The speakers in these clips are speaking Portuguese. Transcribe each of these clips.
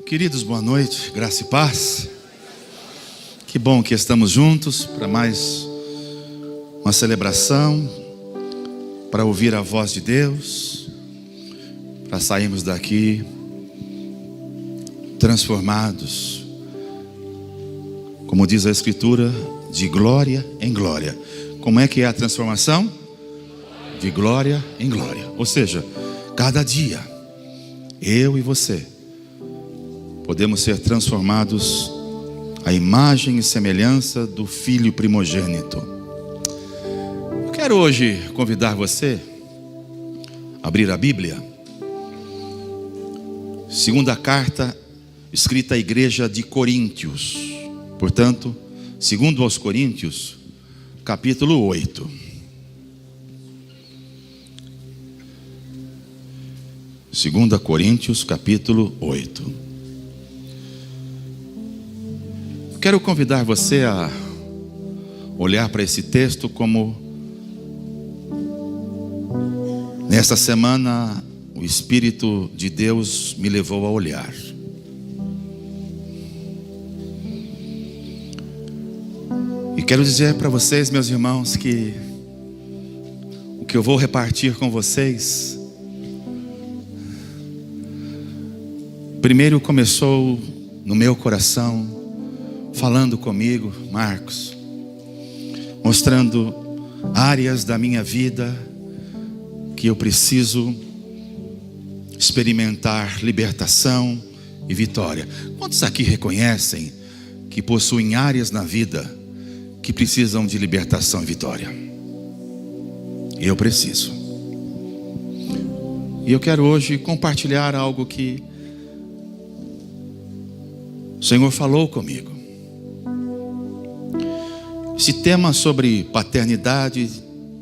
Queridos, boa noite, graça e paz. Que bom que estamos juntos para mais uma celebração, para ouvir a voz de Deus, para sairmos daqui transformados, como diz a Escritura, de glória em glória. Como é que é a transformação? De glória em glória. Ou seja, cada dia, eu e você podemos ser transformados à imagem e semelhança do Filho primogênito. Eu quero hoje convidar você a abrir a Bíblia. Segunda carta escrita à igreja de Coríntios. Portanto, segundo aos Coríntios, capítulo 8. Segunda Coríntios, capítulo 8. Quero convidar você a olhar para esse texto como nesta semana o Espírito de Deus me levou a olhar. E quero dizer para vocês, meus irmãos, que o que eu vou repartir com vocês primeiro começou no meu coração, falando comigo, Marcos, mostrando áreas da minha vida que eu preciso experimentar libertação e vitória. Quantos aqui reconhecem que possuem áreas na vida que precisam de libertação e vitória? Eu preciso. E eu quero hoje compartilhar algo que o Senhor falou comigo. Esse tema sobre paternidade,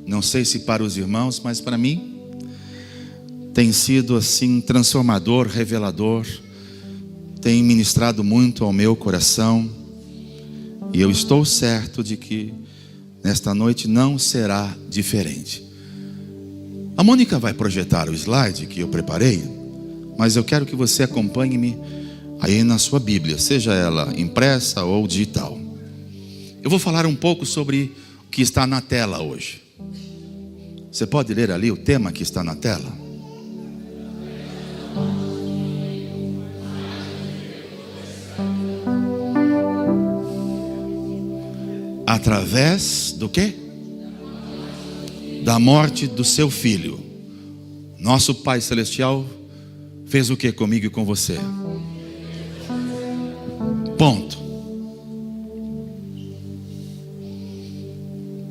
não sei se para os irmãos, mas para mim tem sido assim transformador, revelador, tem ministrado muito ao meu coração, e eu estou certo de que nesta noite não será diferente. A Mônica vai projetar o slide que eu preparei, mas eu quero que você acompanhe-me aí na sua Bíblia, seja ela impressa ou digital. Eu vou falar um pouco sobre o que está na tela hoje. Você pode ler ali o tema que está na tela? Através do quê? Da morte do seu filho. Nosso Pai Celestial fez o que comigo e com você? Ponto.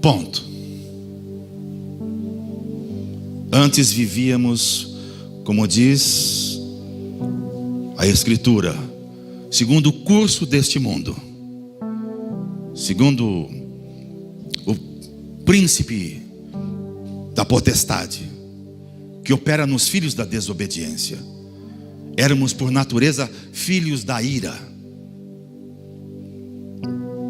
Ponto. Antes vivíamos, como diz a Escritura, segundo o curso deste mundo, segundo o príncipe da potestade que opera nos filhos da desobediência. Éramos por natureza filhos da ira.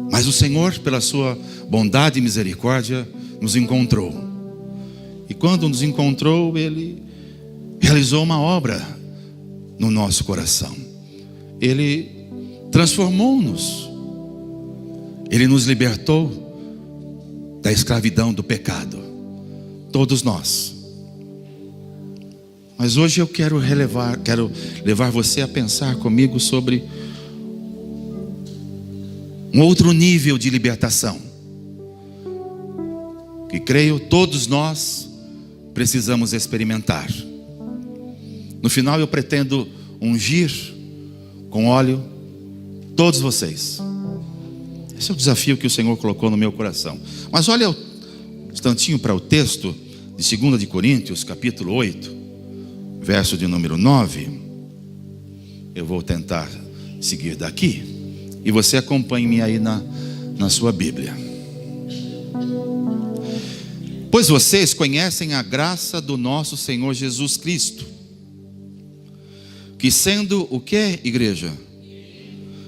Mas o Senhor, pela sua bondade e misericórdia, nos encontrou. E quando nos encontrou, Ele realizou uma obra no nosso coração. Ele transformou-nos. Ele nos libertou da escravidão do pecado. Todos nós. Mas hoje eu quero levar você a pensar comigo sobre um outro nível de libertação, que creio todos nós precisamos experimentar. No final eu pretendo ungir com óleo todos vocês. Esse é o desafio que o Senhor colocou no meu coração. Mas olha um instantinho para o texto de 2 de Coríntios, capítulo 8, verso de número 9. Eu vou tentar seguir daqui. E você acompanhe-me aí na sua Bíblia. Pois vocês conhecem a graça do nosso Senhor Jesus Cristo, que sendo o que, igreja?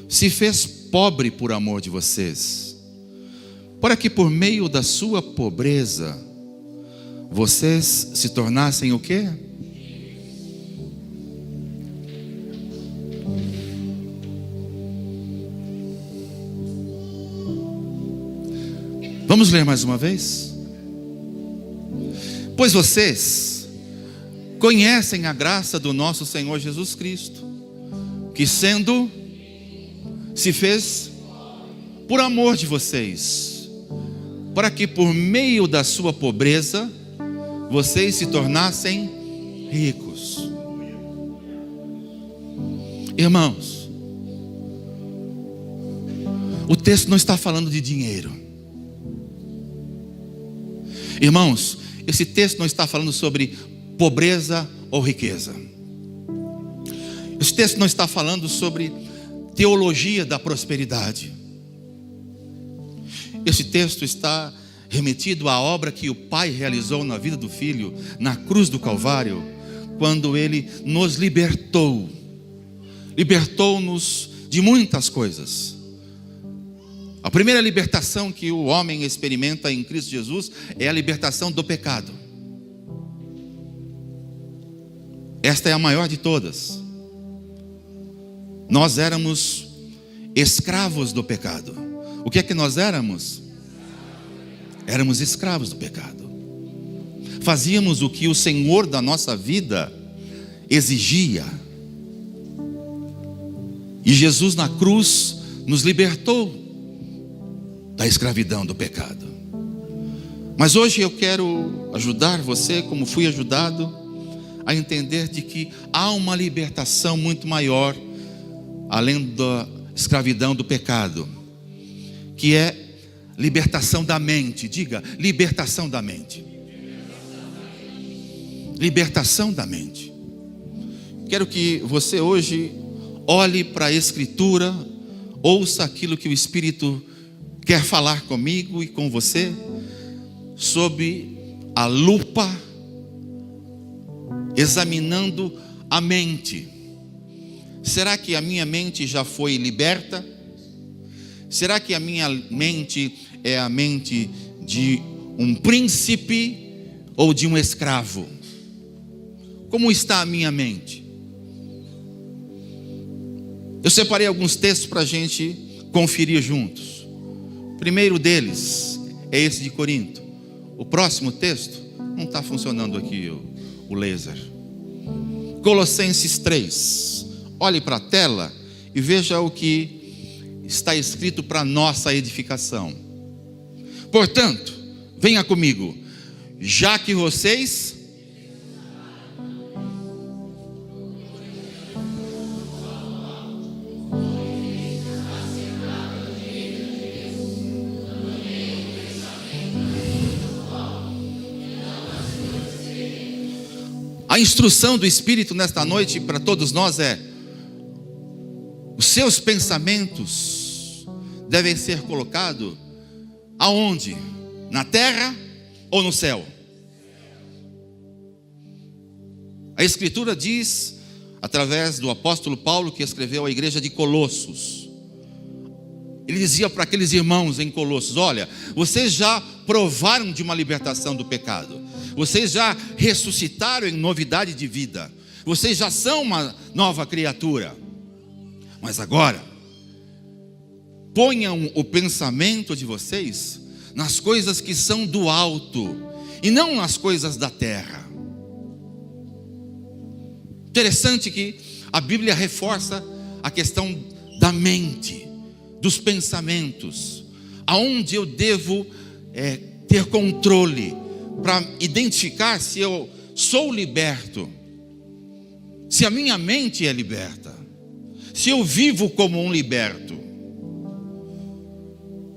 Se fez pobre por amor de vocês, para que por meio da sua pobreza vocês se tornassem o que? Vamos ler mais uma vez? Pois vocês conhecem a graça do nosso Senhor Jesus Cristo, que se fez por amor de vocês, para que por meio da sua pobreza vocês se tornassem ricos. Irmãos, o texto não está falando de dinheiro. Irmãos, esse texto não está falando sobre pobreza ou riqueza. Esse texto não está falando sobre teologia da prosperidade. Esse texto está remetido à obra que o Pai realizou na vida do Filho, na cruz do Calvário, quando Ele nos libertou-nos de muitas coisas. A primeira libertação que o homem experimenta em Cristo Jesus é a libertação do pecado. Esta é a maior de todas. Nós éramos escravos do pecado. O que é que nós éramos? Éramos escravos do pecado. Fazíamos o que o Senhor da nossa vida exigia. E Jesus na cruz nos libertou da escravidão do pecado. Mas hoje eu quero ajudar você, como fui ajudado, a entender de que há uma libertação muito maior, além da escravidão do pecado, que é libertação da mente. Diga, libertação da mente. Libertação da mente. Quero que você hoje olhe para a Escritura, ouça aquilo que o Espírito quer falar comigo e com você, sob a lupa, examinando a mente. Será que a minha mente já foi liberta? Será que a minha mente é a mente de um príncipe ou de um escravo? Como está a minha mente? Eu separei alguns textos para a gente conferir juntos. O primeiro deles é esse de Corinto. O próximo texto, não está funcionando aqui o laser. Colossenses 3. Olhe para a tela e veja o que está escrito para nossa edificação. Portanto, venha comigo, já que vocês a instrução do Espírito nesta noite para todos nós é: os seus pensamentos devem ser colocados aonde? Na terra ou no céu? A Escritura diz, através do apóstolo Paulo, que escreveu à igreja de Colossos, ele dizia para aqueles irmãos em Colossos: olha, vocês já provaram de uma libertação do pecado, vocês já ressuscitaram em novidade de vida, vocês já são uma nova criatura. Mas agora, ponham o pensamento de vocês nas coisas que são do alto e não nas coisas da terra. Interessante que a Bíblia reforça a questão da mente, dos pensamentos, aonde eu devo ter controle para identificar se eu sou liberto, se a minha mente é liberta, se eu vivo como um liberto.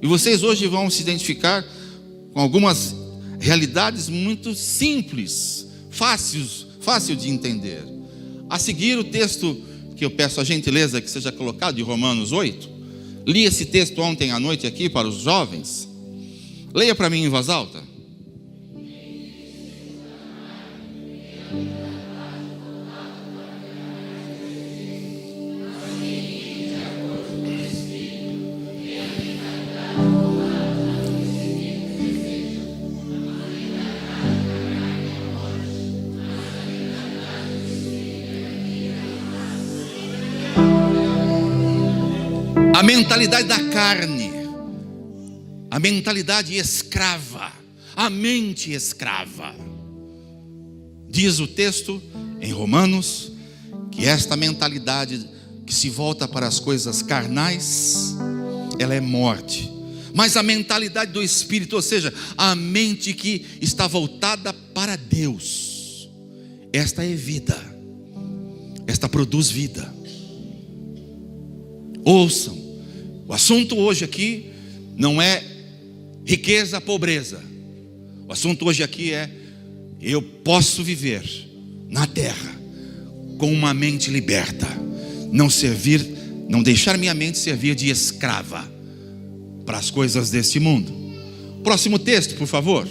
E vocês hoje vão se identificar com algumas realidades muito simples, fácil de entender. A seguir, o texto que eu peço a gentileza que seja colocado, de Romanos 8. Li esse texto ontem à noite aqui para os jovens. Leia para mim em voz alta. A mentalidade da carne, a mentalidade escrava, a mente escrava. Diz o texto em Romanos que esta mentalidade que se volta para as coisas carnais, ela é morte. Mas a mentalidade do Espírito, ou seja, a mente que está voltada para Deus, esta é vida, esta produz vida. Ouçam, o assunto hoje aqui não é riqueza, pobreza. O assunto hoje aqui é: eu posso viver na terra com uma mente liberta, não deixar minha mente servir de escrava para as coisas deste mundo. Próximo texto, por favor.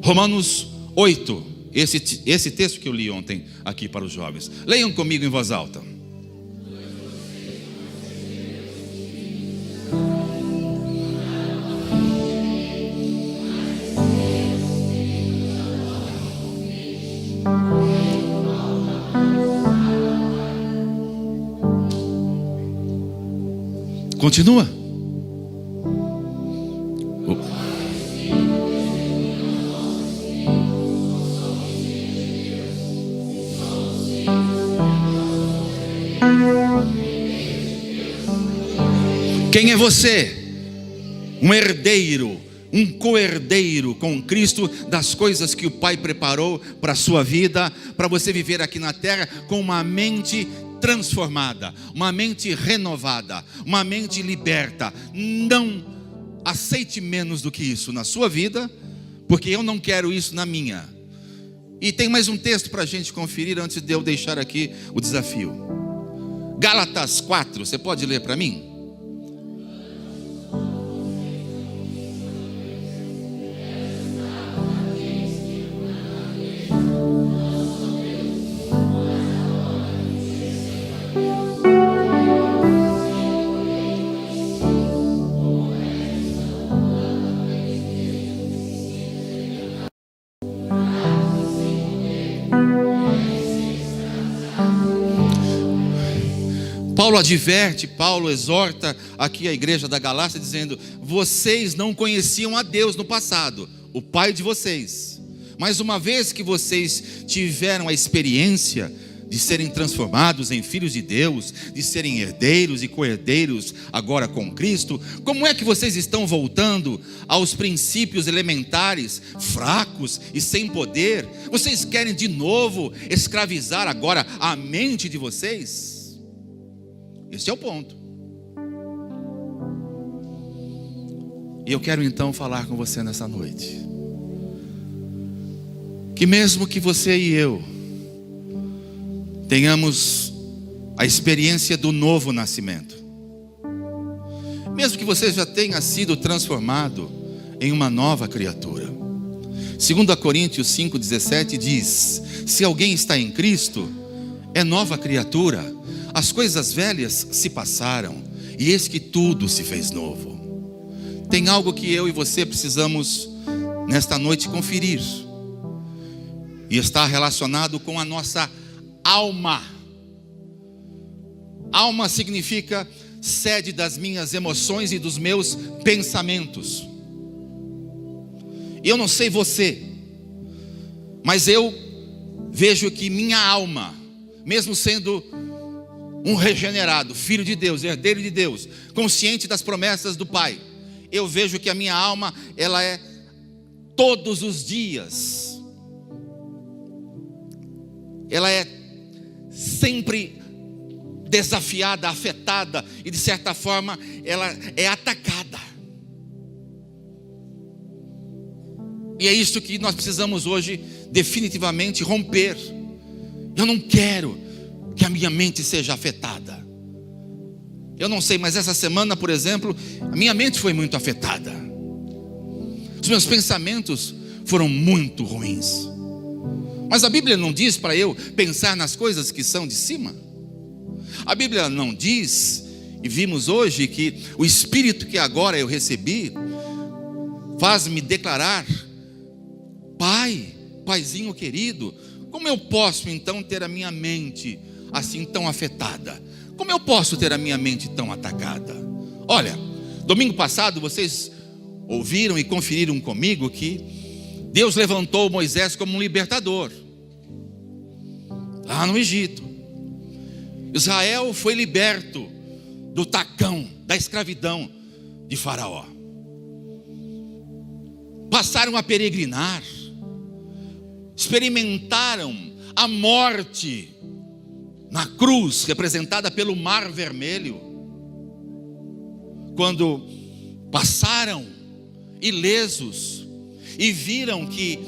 Romanos 8. Esse texto que eu li ontem aqui para os jovens. Leiam comigo em voz alta. Continua. Quem é você? Um herdeiro, um co-herdeiro com Cristo das coisas que o Pai preparou para a sua vida, para você viver aqui na terra com uma mente transformada, uma mente renovada, uma mente liberta. Não aceite menos do que isso na sua vida, porque eu não quero isso na minha. E tem mais um texto para a gente conferir antes de eu deixar aqui o desafio. Gálatas 4, você pode ler para mim? Paulo adverte, Paulo exorta aqui a igreja da Galácia dizendo: vocês não conheciam a Deus no passado, o Pai de vocês, mas uma vez que vocês tiveram a experiência de serem transformados em filhos de Deus, de serem herdeiros e co-herdeiros agora com Cristo, como é que vocês estão voltando aos princípios elementares, fracos e sem poder? Vocês querem de novo escravizar agora a mente de vocês? Esse é o ponto. E eu quero então falar com você nessa noite, que mesmo que você e eu tenhamos a experiência do novo nascimento, mesmo que você já tenha sido transformado em uma nova criatura, 2 Coríntios 5,17 diz: se alguém está em Cristo, é nova criatura. As coisas velhas se passaram, e eis que tudo se fez novo. Tem algo que eu e você precisamos nesta noite conferir, e está relacionado com a nossa alma. Alma significa sede das minhas emoções e dos meus pensamentos. E eu não sei você, mas eu vejo que minha alma, mesmo sendo um regenerado, filho de Deus, herdeiro de Deus, consciente das promessas do Pai, eu vejo que a minha alma, ela é todos os dias, ela é sempre desafiada, afetada, e de certa forma ela é atacada. E é isso que nós precisamos hoje definitivamente romper. Eu não quero que a minha mente seja afetada. Eu não sei, mas essa semana, por exemplo, a minha mente foi muito afetada. Os meus pensamentos foram muito ruins. Mas a Bíblia não diz para eu pensar nas coisas que são de cima. A Bíblia não diz, e vimos hoje, que o Espírito que agora eu recebi faz-me declarar: Pai, Paizinho querido, como eu posso então ter a minha mente assim tão afetada? Como eu posso ter a minha mente tão atacada? Olha, domingo passado vocês ouviram e conferiram comigo que Deus levantou Moisés como um libertador lá no Egito. Israel foi liberto do tacão, da escravidão de Faraó. Passaram a peregrinar, experimentaram a morte na cruz, representada pelo Mar Vermelho. Quando passaram ilesos e viram que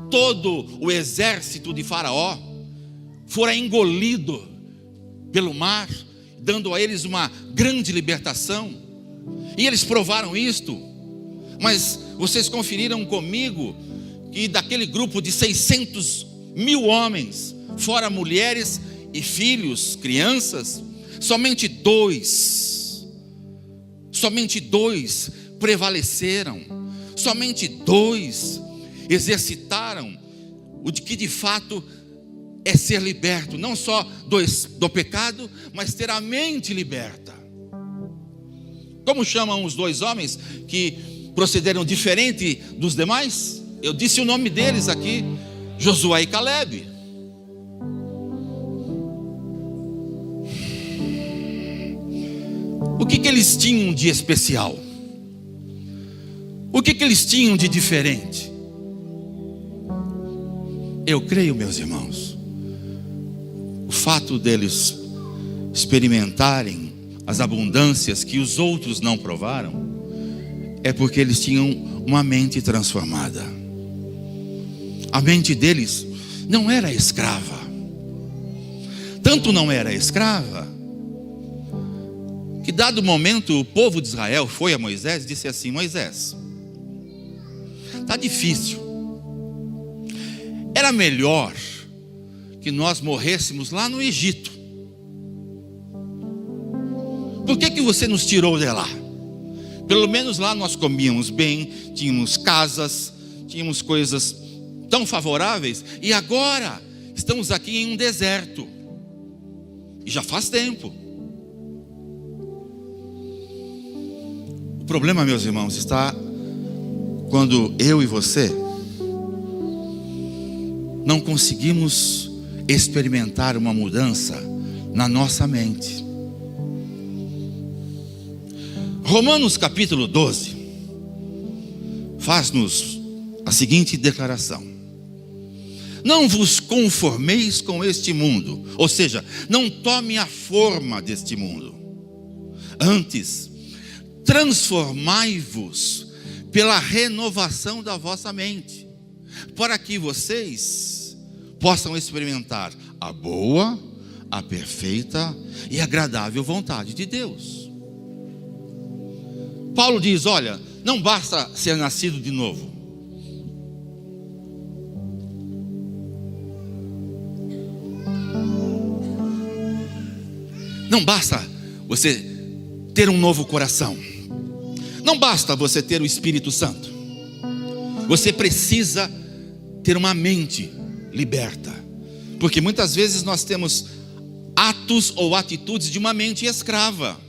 todo o exército de Faraó fora engolido pelo mar, dando a eles uma grande libertação, e eles provaram isto. Mas vocês conferiram comigo que daquele grupo de 600.000 homens, fora mulheres e filhos, crianças, somente dois prevaleceram, somente 2 exercitaram o de que de fato é ser liberto, não só do pecado, mas ter a mente liberta. Como chamam os 2 homens que procederam diferente dos demais? Eu disse o nome deles aqui: Josué e Calebe. O que eles tinham de especial? O que eles tinham de diferente? Eu creio, meus irmãos, o fato deles experimentarem as abundâncias que os outros não provaram é porque eles tinham uma mente transformada. A mente deles não era escrava. Tanto não era escrava que, dado momento, o povo de Israel foi a Moisés e disse assim: Moisés, está difícil, era melhor que nós morrêssemos lá no Egito. Por que você nos tirou de lá? Pelo menos lá nós comíamos bem, tínhamos casas, tínhamos coisas tão favoráveis, e agora estamos aqui em um deserto, e já faz tempo. O problema, meus irmãos, está quando eu e você não conseguimos experimentar uma mudança na nossa mente. Romanos capítulo 12 faz-nos a seguinte declaração: não vos conformeis com este mundo, ou seja, não tome a forma deste mundo, antes transformai-vos pela renovação da vossa mente, para que vocês possam experimentar a boa, a perfeita e agradável vontade de Deus. Paulo diz: olha, não basta ser nascido de novo. Não basta você ter um novo coração. Não basta você ter o Espírito Santo. Você precisa ter uma mente liberta. Porque muitas vezes nós temos atos ou atitudes de uma mente escrava.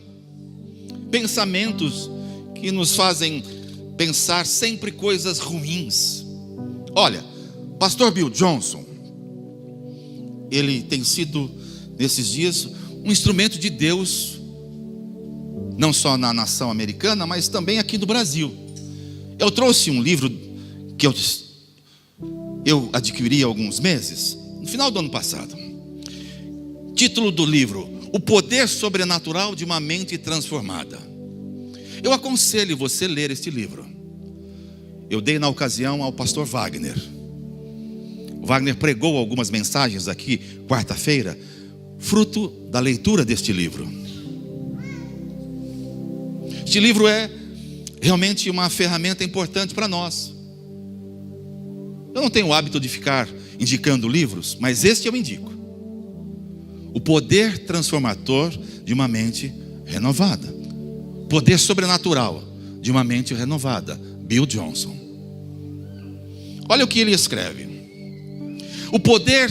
Pensamentos que nos fazem pensar sempre coisas ruins. Olha, pastor Bill Johnson, ele tem sido, nesses dias, um instrumento de Deus, não só na nação americana, mas também aqui no Brasil. Eu trouxe um livro que eu adquiri há alguns meses, no final do ano passado. Título do livro: O Poder Sobrenatural de uma Mente Transformada. Eu aconselho você a ler este livro. Eu dei na ocasião ao pastor Wagner. O Wagner pregou algumas mensagens aqui quarta-feira, fruto da leitura deste livro. Este livro é realmente uma ferramenta importante para nós. Eu não tenho o hábito de ficar indicando livros, mas este eu indico: O Poder Transformador de uma Mente Renovada. Poder Sobrenatural de uma Mente Renovada, Bill Johnson. Olha o que ele escreve: o poder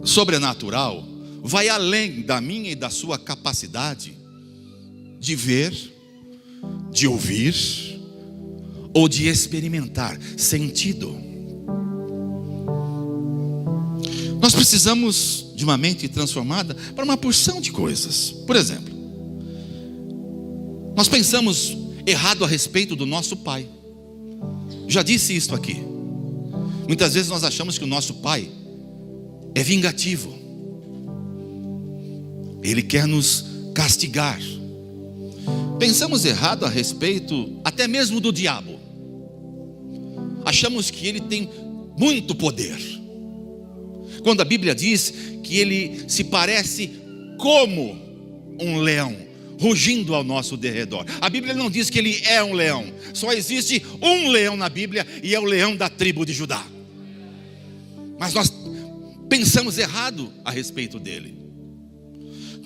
sobrenatural vai além da minha e da sua capacidade de ver, de ouvir, ou de experimentar sentido. Nós precisamos de uma mente transformada para uma porção de coisas. Por exemplo, nós pensamos errado a respeito do nosso pai. Já disse isso aqui. Muitas vezes nós achamos que o nosso pai é vingativo. Ele quer nos castigar. Pensamos errado a respeito até mesmo do diabo. Achamos que ele tem muito poder, quando a Bíblia diz que ele se parece como um leão, rugindo ao nosso derredor. A Bíblia não diz que ele é um leão. Só existe um leão na Bíblia, e é o leão da tribo de Judá. Mas nós pensamos errado a respeito dele.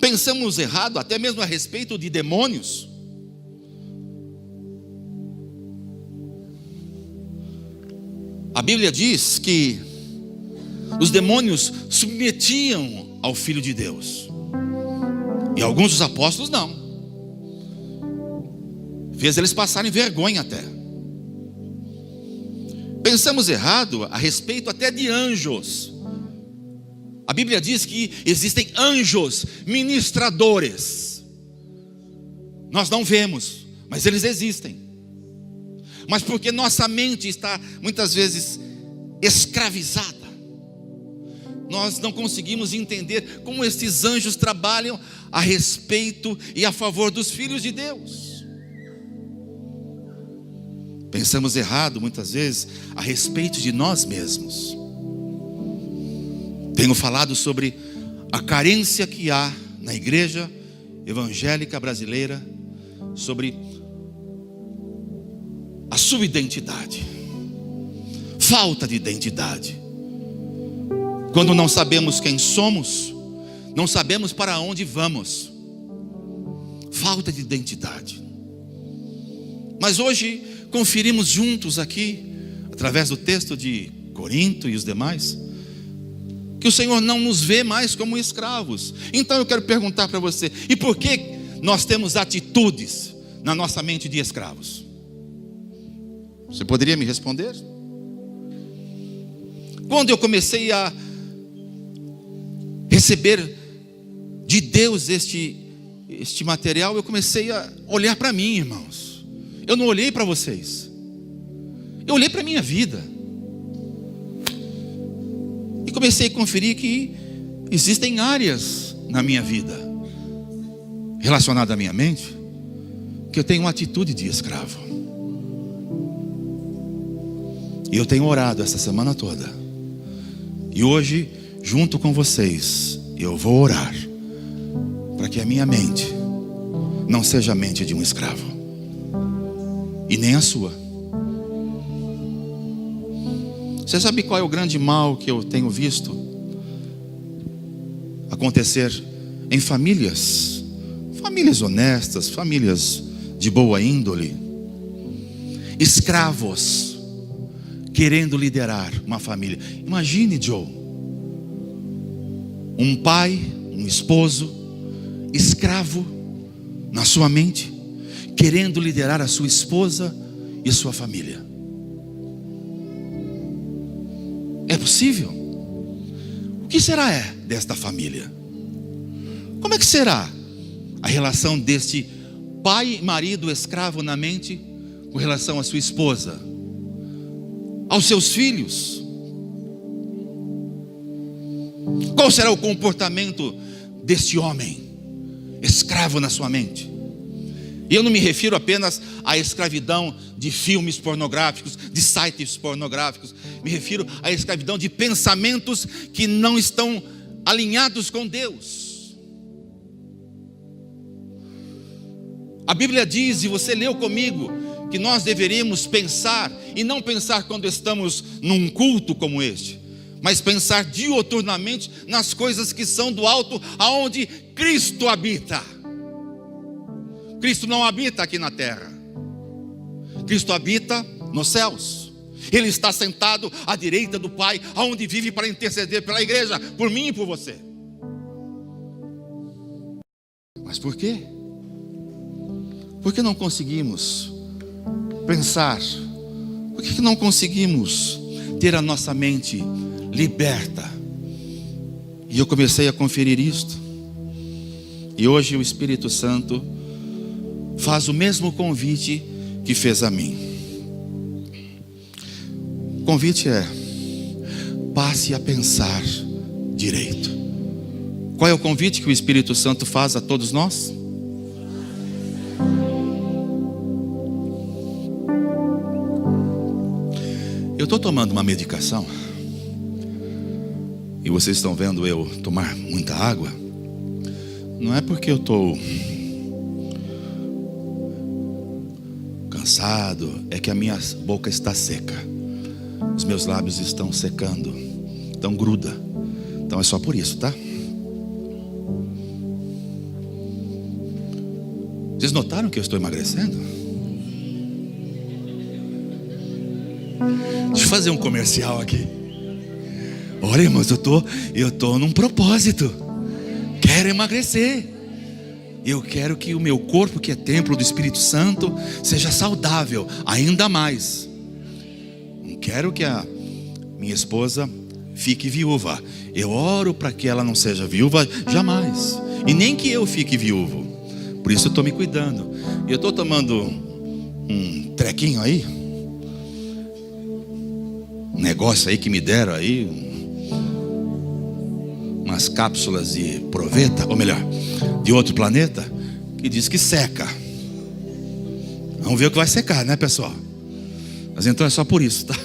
Pensamos errado até mesmo a respeito de demônios. A Bíblia diz que os demônios submetiam ao Filho de Deus, e alguns dos apóstolos não. Fez eles passarem vergonha até. Pensamos errado a respeito até de anjos. A Bíblia diz que existem anjos ministradores. Nós não vemos, mas eles existem. Mas porque nossa mente está muitas vezes escravizada, nós não conseguimos entender como esses anjos trabalham a respeito e a favor dos filhos de Deus. Pensamos errado muitas vezes a respeito de nós mesmos. Tenho falado sobre a carência que há na igreja evangélica brasileira, sobre a sua identidade, falta de identidade. Quando não sabemos quem somos, não sabemos para onde vamos. Falta de identidade. Mas hoje conferimos juntos aqui, através do texto de Corinto e os demais, que o Senhor não nos vê mais como escravos. Então eu quero perguntar para você: e por que nós temos atitudes na nossa mente de escravos? Você poderia me responder? Quando eu comecei a receber de Deus este material, eu comecei a olhar para mim, irmãos. Eu não olhei para vocês, eu olhei para a minha vida. E comecei a conferir que existem áreas na minha vida, relacionadas à minha mente, que eu tenho uma atitude de escravo. E eu tenho orado essa semana toda. E hoje, junto com vocês, eu vou orar para que a minha mente não seja a mente de um escravo, e nem a sua. Você sabe qual é o grande mal que eu tenho visto acontecer em famílias? Famílias honestas, famílias de boa índole. Escravos querendo liderar uma família. Imagine, Joe, um pai, um esposo, escravo na sua mente, querendo liderar a sua esposa e sua família. É possível? O que será desta família? Como é que será a relação deste pai, marido, escravo na mente, com relação à sua esposa, aos seus filhos? Qual será o comportamento deste homem escravo na sua mente? E eu não me refiro apenas à escravidão de filmes pornográficos, de sites pornográficos. Me refiro à escravidão de pensamentos que não estão alinhados com Deus. A Bíblia diz, e você leu comigo, que nós deveríamos pensar, e não pensar quando estamos num culto como este, mas pensar diuturnamente nas coisas que são do alto, aonde Cristo habita. Cristo não habita aqui na terra. Cristo habita nos céus. Ele está sentado à direita do Pai, aonde vive para interceder pela igreja, por mim e por você. Mas por quê? Por que não conseguimos pensar Por que não conseguimos ter a nossa mente liberta? E eu comecei a conferir isto. E hoje o Espírito Santo faz o mesmo convite que fez a mim. O convite é: passe a pensar direito. Qual é o convite que o Espírito Santo faz a todos nós? Eu estou tomando uma medicação e vocês estão vendo eu tomar muita água. Não é porque eu estou cansado, é que a minha boca está seca, os meus lábios estão secando, então gruda. Então é só por isso, tá? Vocês notaram que eu estou emagrecendo? Deixa eu fazer um comercial aqui. Olha, irmãos, eu tô num propósito. Quero emagrecer. Eu quero que o meu corpo, que é templo do Espírito Santo, seja saudável ainda mais. Não quero que a minha esposa fique viúva. Eu oro para que ela não seja viúva jamais. E nem que eu fique viúvo. Por isso eu estou me cuidando. Eu estou tomando um trequinho aí, um negócio aí que me deram aí, umas cápsulas de proveta, ou melhor, de outro planeta, que diz que seca. Vamos ver o que vai secar, né, pessoal? Mas então é só por isso, tá?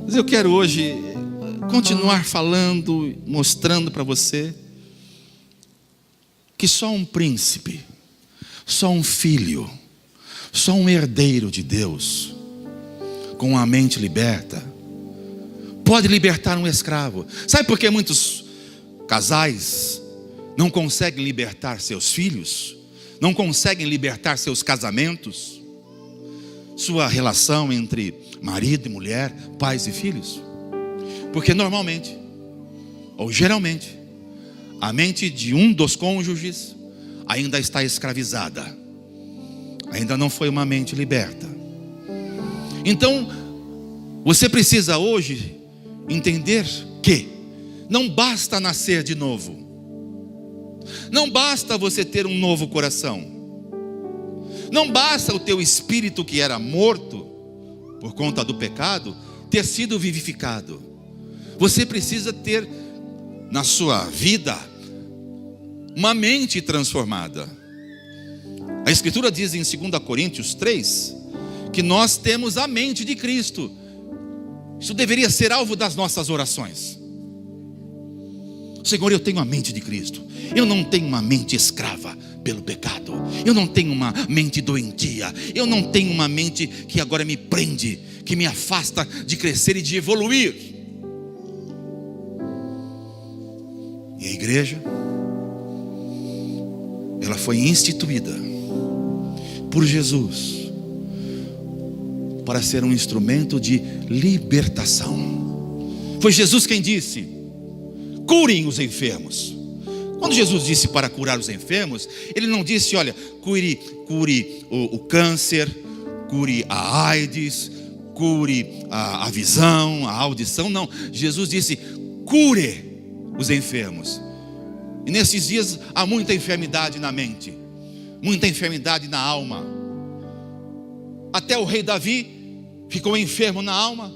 Mas eu quero hoje continuar falando, mostrando para você que só um príncipe, só um filho, só um herdeiro de Deus, com a mente liberta, pode libertar um escravo. Sabe por que muitos casais não conseguem libertar seus filhos? Não conseguem libertar seus casamentos? Sua relação entre marido e mulher, pais e filhos? Porque normalmente, ou geralmente, a mente de um dos cônjuges ainda está escravizada. Ainda não foi uma mente liberta. Então, você precisa hoje entender que não basta nascer de novo. Não basta você ter um novo coração. Não basta o teu espírito, que era morto por conta do pecado, ter sido vivificado. Você precisa ter na sua vida uma mente transformada. A Escritura diz em 2 Coríntios 3 que nós temos a mente de Cristo. Isso deveria ser alvo das nossas orações. Senhor, eu tenho a mente de Cristo. Eu não tenho uma mente escrava pelo pecado. Eu não tenho uma mente doentia. Eu não tenho uma mente que agora me prende, que me afasta de crescer e de evoluir. E a igreja, ela foi instituída por Jesus para ser um instrumento de libertação. Foi Jesus quem disse: curem os enfermos. Quando Jesus disse para curar os enfermos, Ele não disse: olha, cure o câncer, cure a AIDS, cure a visão, a audição. Não, Jesus disse: cure os enfermos. E nesses dias há muita enfermidade na mente, muita enfermidade na alma. Até o rei Davi ficou enfermo na alma,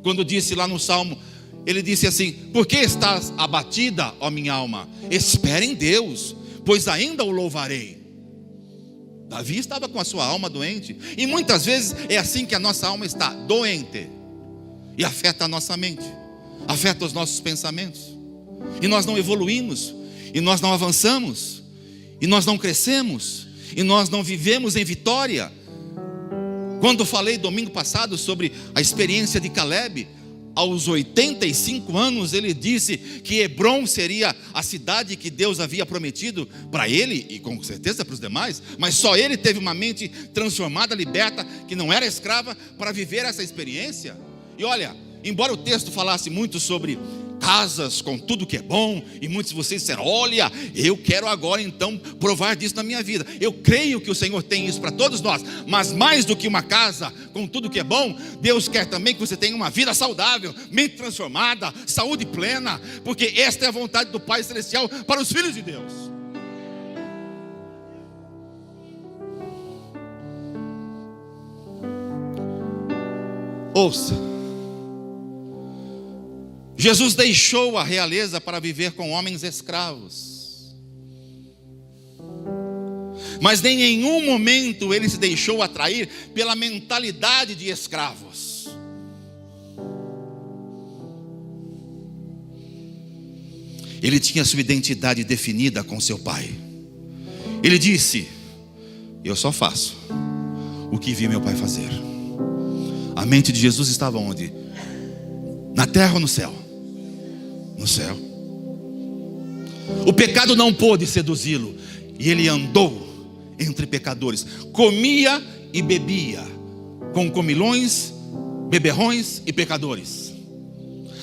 quando disse lá no Salmo, ele disse assim: por que estás abatida, ó minha alma? Espera em Deus, pois ainda o louvarei. Davi estava com a sua alma doente. E muitas vezes é assim que a nossa alma está doente, e afeta a nossa mente, afeta os nossos pensamentos. E nós não evoluímos, e nós não avançamos, e nós não crescemos, e nós não vivemos em vitória. Quando falei domingo passado sobre a experiência de Caleb, aos 85 anos ele disse que Hebrom seria a cidade que Deus havia prometido para ele, e com certeza para os demais, mas só ele teve uma mente transformada, liberta, que não era escrava, para viver essa experiência. E olha, embora o texto falasse muito sobre casas com tudo que é bom, e muitos de vocês disseram: olha, eu quero agora então provar disso na minha vida. Eu creio que o Senhor tem isso para todos nós, mas mais do que uma casa com tudo que é bom, Deus quer também que você tenha uma vida saudável, mente transformada, saúde plena, porque esta é a vontade do Pai Celestial para os filhos de Deus. Ouça, Jesus deixou a realeza para viver com homens escravos, mas em nenhum momento ele se deixou atrair pela mentalidade de escravos. Ele tinha sua identidade definida com seu pai. Ele disse: eu só faço o que vi meu pai fazer. A mente de Jesus estava onde? Na terra ou no céu? No céu. O pecado não pôde seduzi-lo, e ele andou entre pecadores, comia e bebia com comilões, beberrões e pecadores.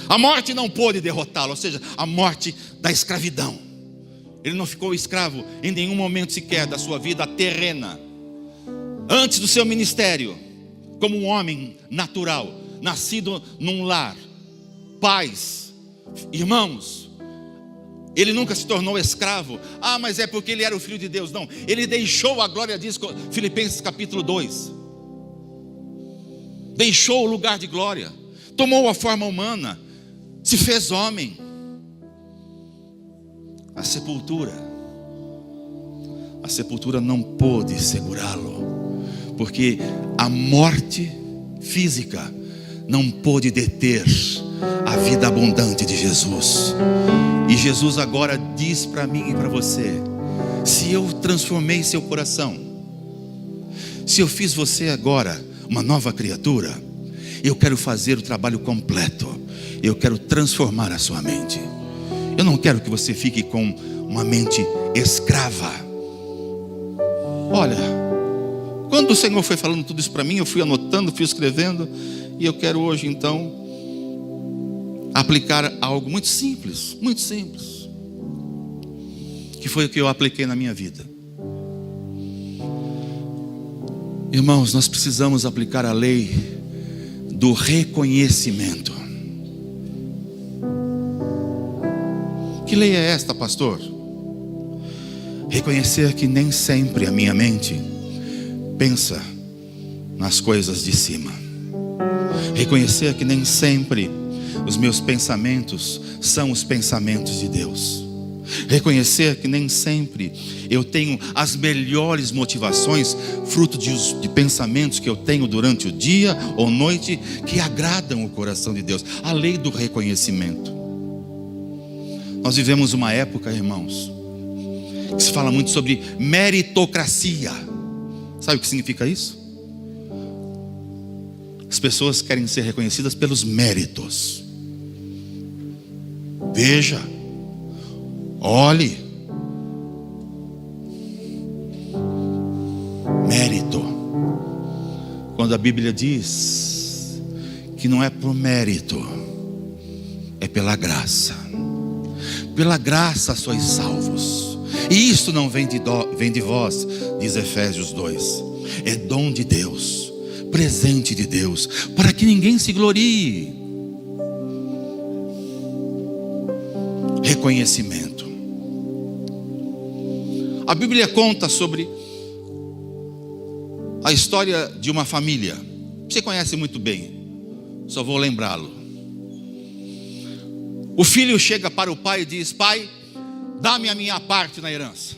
A morte não pôde derrotá-lo, ou seja, a morte da escravidão. Ele não ficou escravo em nenhum momento sequer da sua vida terrena. Antes do seu ministério, como um homem natural, nascido num lar, pais, irmãos, ele nunca se tornou escravo. Ah, mas é porque ele era o filho de Deus. Não, ele deixou a glória, diz Filipenses capítulo 2. Deixou o lugar de glória, tomou a forma humana, se fez homem. A sepultura não pôde segurá-lo, porque a morte física não pôde deter a vida abundante de Jesus. E Jesus agora diz para mim e para você: se eu transformei seu coração, se eu fiz você agora uma nova criatura, eu quero fazer o trabalho completo. Eu quero transformar a sua mente. Eu não quero que você fique com uma mente escrava. Olha, quando o Senhor foi falando tudo isso para mim, eu fui anotando, fui escrevendo, e eu quero hoje então aplicar algo muito simples, que foi o que eu apliquei na minha vida. Irmãos, nós precisamos aplicar a lei do reconhecimento. Que lei é esta, pastor? Reconhecer que nem sempre a minha mente pensa nas coisas de cima. Reconhecer que nem sempre os meus pensamentos são os pensamentos de Deus. Reconhecer que nem sempre eu tenho as melhores motivações, fruto de pensamentos que eu tenho durante o dia ou noite, que agradam o coração de Deus. A lei do reconhecimento. Nós vivemos uma época, irmãos, que se fala muito sobre meritocracia. Sabe o que significa isso? As pessoas querem ser reconhecidas pelos méritos. Veja, olhe, mérito. Quando a Bíblia diz que não é por mérito, é pela graça. Pela graça sois salvos, e isto não vem de vós, diz Efésios 2. É dom de Deus, presente de Deus, para que ninguém se glorie. Reconhecimento. A Bíblia conta sobre a história de uma família. Você conhece muito bem, só vou lembrá-lo. O filho chega para o pai e diz: pai, dá-me a minha parte na herança.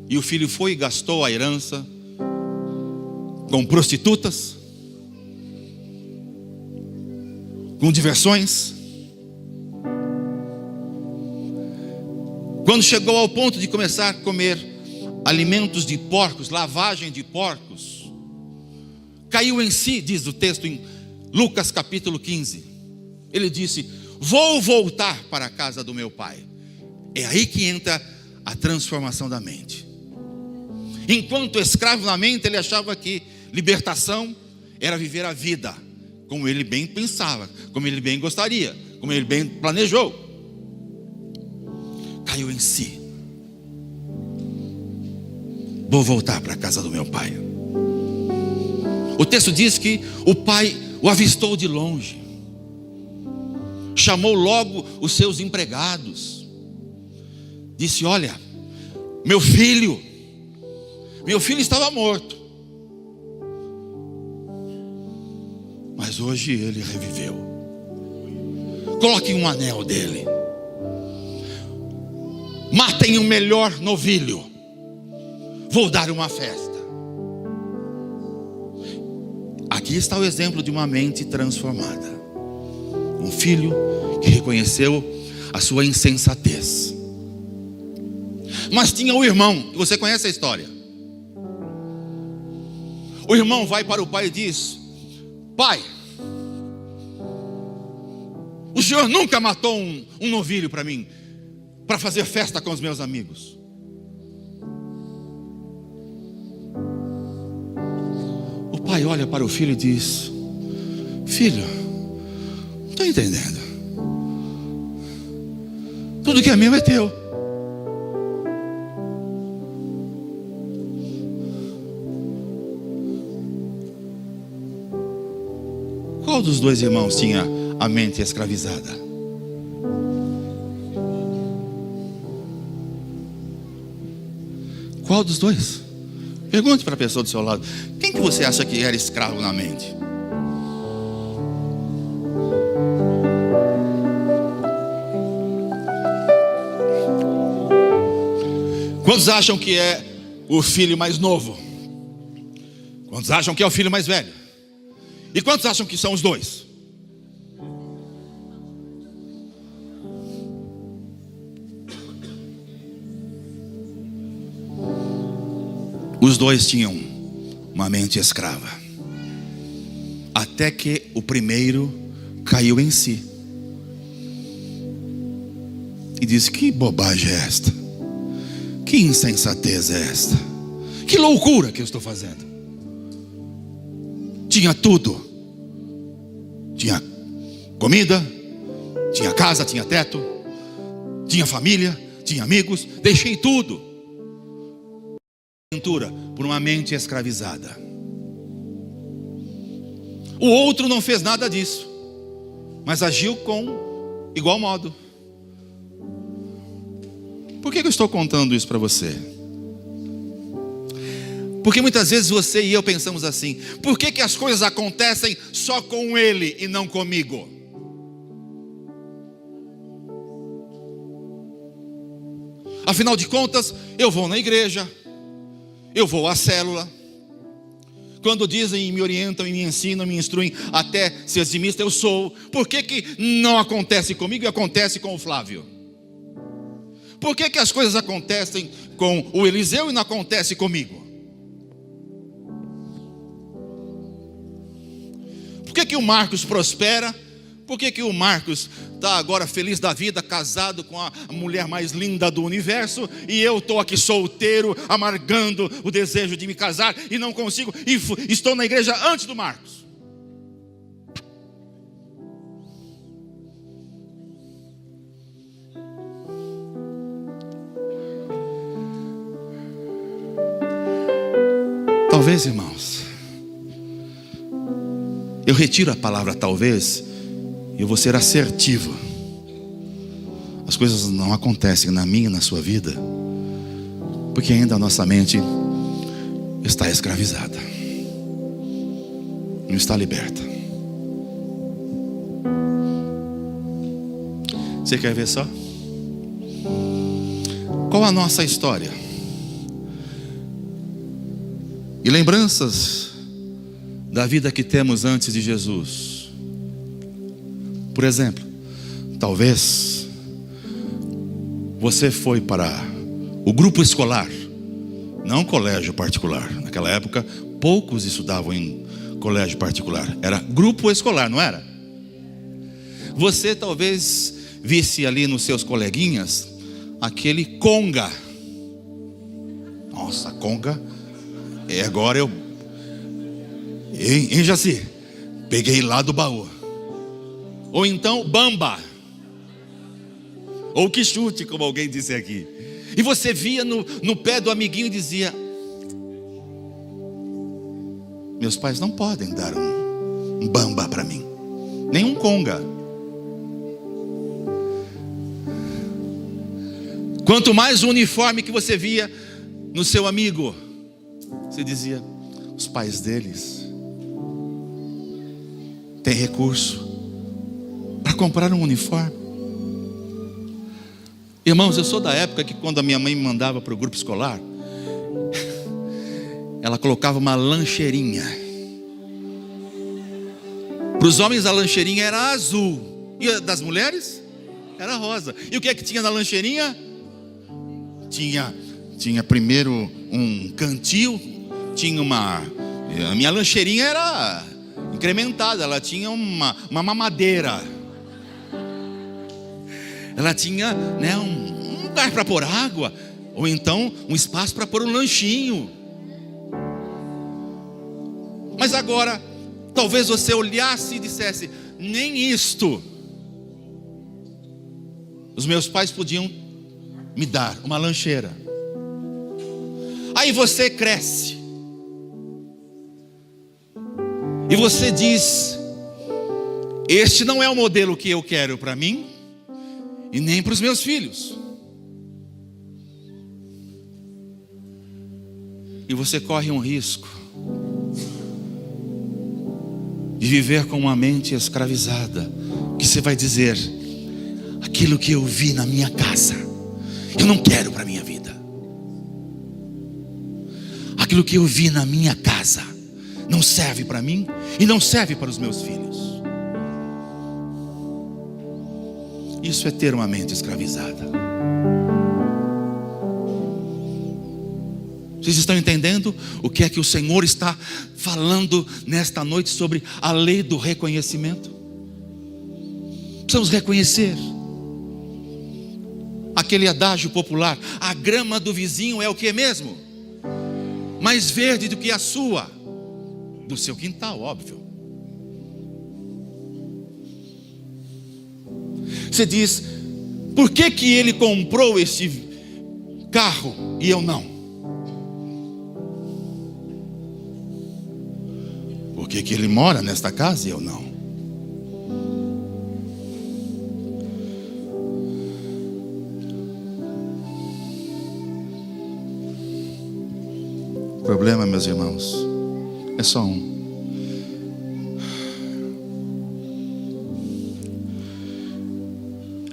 E o filho foi e gastou a herança com prostitutas, com diversões. Quando chegou ao ponto de começar a comer alimentos de porcos, lavagem de porcos, caiu em si, diz o texto em Lucas capítulo 15. Ele disse: vou voltar para a casa do meu pai. É aí que entra a transformação da mente. Enquanto escravo na mente, ele achava que libertação era viver a vida como ele bem pensava, como ele bem gostaria, como ele bem planejou. Caiu em si. Vou voltar para a casa do meu pai. O texto diz que o pai o avistou de longe, chamou logo os seus empregados, disse: olha, meu filho estava morto, mas hoje ele reviveu. Coloquem um anel dele, matem o melhor novilho, vou dar uma festa. Aqui está o exemplo de uma mente transformada. Um filho que reconheceu a sua insensatez. Mas tinha o irmão, você conhece a história. O irmão vai para o pai e diz: pai, o senhor nunca matou um novilho para mim, para fazer festa com os meus amigos. O pai olha para o filho e diz: filho, não estou entendendo. Tudo que é meu é teu. Qual dos dois irmãos tinha a mente escravizada? Qual dos dois? Pergunte para a pessoa do seu lado: quem que você acha que era escravo na mente? Quantos acham que é o filho mais novo? Quantos acham que é o filho mais velho? E quantos acham que são os dois? Os dois tinham uma mente escrava, até que o primeiro caiu em si e disse: que bobagem é esta? Que insensatez é esta? Que loucura que eu estou fazendo? Tinha tudo. Tinha comida, tinha casa, tinha teto, tinha família, tinha amigos. Deixei tudo por uma mente escravizada. O outro não fez nada disso, mas agiu com igual modo. Por que eu estou contando isso para você? Porque muitas vezes você e eu pensamos assim: por que as coisas acontecem só com ele e não comigo? Afinal de contas, eu vou na igreja, eu vou à célula. Quando dizem e me orientam e me ensinam, me instruem até ser dizimista, eu sou. Por que não acontece comigo e acontece com o Flávio? Por que as coisas acontecem com o Eliseu e não acontece comigo? Por que o Marcos prospera? Por que o Marcos está agora feliz da vida, casado com a mulher mais linda do universo, e eu estou aqui solteiro, amargando o desejo de me casar e não consigo, e estou na igreja antes do Marcos? Talvez, irmãos, eu retiro a palavra talvez, e eu vou ser assertivo. As coisas não acontecem na minha e na sua vida porque ainda a nossa mente está escravizada, não está liberta. Você quer ver só? Qual a nossa história? E lembranças da vida que temos antes de Jesus. Por exemplo, talvez você foi para o grupo escolar, não colégio particular. Naquela época, poucos estudavam em colégio particular. Era grupo escolar, não era? Você talvez visse ali nos seus coleguinhas aquele conga. Nossa, conga. E agora Jaci? Peguei lá do baú. Ou então, bamba. Ou que chute, como alguém disse aqui. E você via no pé do amiguinho e dizia: meus pais não podem dar um bamba para mim, nem um conga. Quanto mais o uniforme que você via no seu amigo, você dizia: os pais deles têm recurso para comprar um uniforme. Irmãos, eu sou da época que quando a minha mãe me mandava para o grupo escolar, ela colocava uma lancheirinha. Para os homens a lancheirinha era azul, e a das mulheres era rosa. E o que é que tinha na lancheirinha? Tinha primeiro um cantil, tinha a minha lancheirinha era incrementada, ela tinha uma mamadeira. Ela tinha, né, um lugar para pôr água, ou então um espaço para pôr um lanchinho. Mas agora, talvez você olhasse e dissesse: nem isto os meus pais podiam me dar, uma lancheira. Aí você cresce e você diz: este não é o modelo que eu quero para mim e nem para os meus filhos. E você corre um risco de viver com uma mente escravizada, que você vai dizer: aquilo que eu vi na minha casa, eu não quero para a minha vida. Aquilo que eu vi na minha casa não serve para mim e não serve para os meus filhos. Isso é ter uma mente escravizada. Vocês estão entendendo o que é que o Senhor está falando nesta noite sobre a lei do reconhecimento? Precisamos reconhecer. Aquele adágio popular: a grama do vizinho é o que mesmo? Mais verde do que a sua. Do seu quintal, óbvio. Você diz: por que ele comprou esse carro e eu não? Por que ele mora nesta casa e eu não? O problema, meus irmãos, é só um.